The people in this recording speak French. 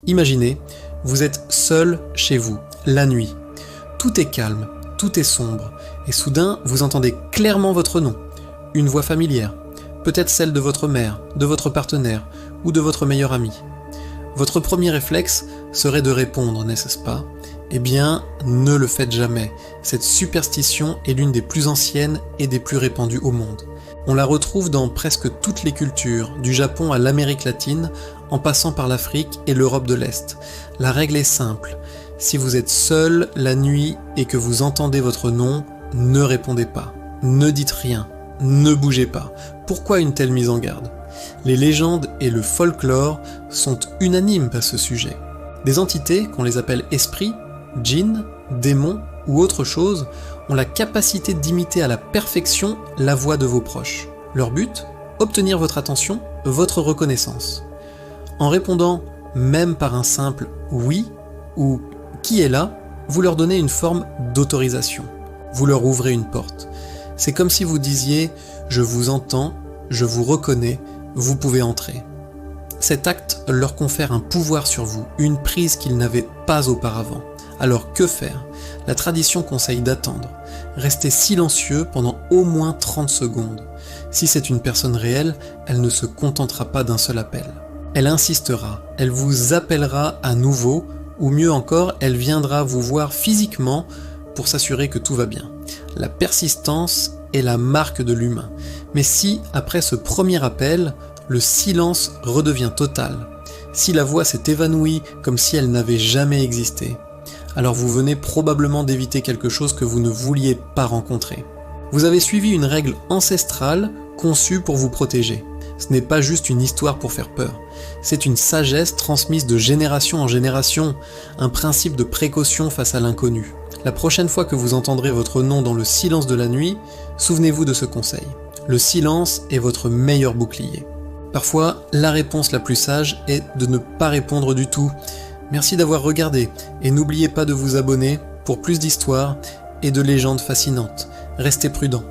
Imaginez, vous êtes seul chez vous, la nuit. Tout est calme, tout est sombre, et soudain vous entendez clairement votre nom, une voix familière, peut-être celle de votre mère, de votre partenaire ou de votre meilleur ami. Votre premier réflexe serait de répondre, n'est-ce pas? Eh bien, ne le faites jamais. Cette superstition est l'une des plus anciennes et des plus répandues au monde. On la retrouve dans presque toutes les cultures, du Japon à l'Amérique latine, en passant par l'Afrique et l'Europe de l'Est. La règle est simple. Si vous êtes seul la nuit et que vous entendez votre nom, ne répondez pas. Ne dites rien. Ne bougez pas. Pourquoi une telle mise en garde? Les légendes et le folklore sont unanimes à ce sujet. Des entités, qu'on les appelle esprits, djinns, démons ou autre chose, ont la capacité d'imiter à la perfection la voix de vos proches. Leur but? Obtenir votre attention, votre reconnaissance. En répondant même par un simple « oui » ou « qui est là ?», vous leur donnez une forme d'autorisation. Vous leur ouvrez une porte. C'est comme si vous disiez « je vous entends, je vous reconnais, vous pouvez entrer ». Cet acte leur confère un pouvoir sur vous, une prise qu'ils n'avaient pas auparavant. Alors que faire? La tradition conseille d'attendre. Restez silencieux pendant au moins 30 secondes. Si c'est une personne réelle, elle ne se contentera pas d'un seul appel. Elle insistera, elle vous appellera à nouveau, ou mieux encore, elle viendra vous voir physiquement pour s'assurer que tout va bien. La persistance est la marque de l'humain. Mais si, après ce premier appel, le silence redevient total, si la voix s'est évanouie comme si elle n'avait jamais existé, alors vous venez probablement d'éviter quelque chose que vous ne vouliez pas rencontrer. Vous avez suivi une règle ancestrale conçue pour vous protéger. Ce n'est pas juste une histoire pour faire peur. C'est une sagesse transmise de génération en génération, un principe de précaution face à l'inconnu. La prochaine fois que vous entendrez votre nom dans le silence de la nuit, souvenez-vous de ce conseil. Le silence est votre meilleur bouclier. Parfois, la réponse la plus sage est de ne pas répondre du tout. Merci d'avoir regardé et n'oubliez pas de vous abonner pour plus d'histoires et de légendes fascinantes. Restez prudents.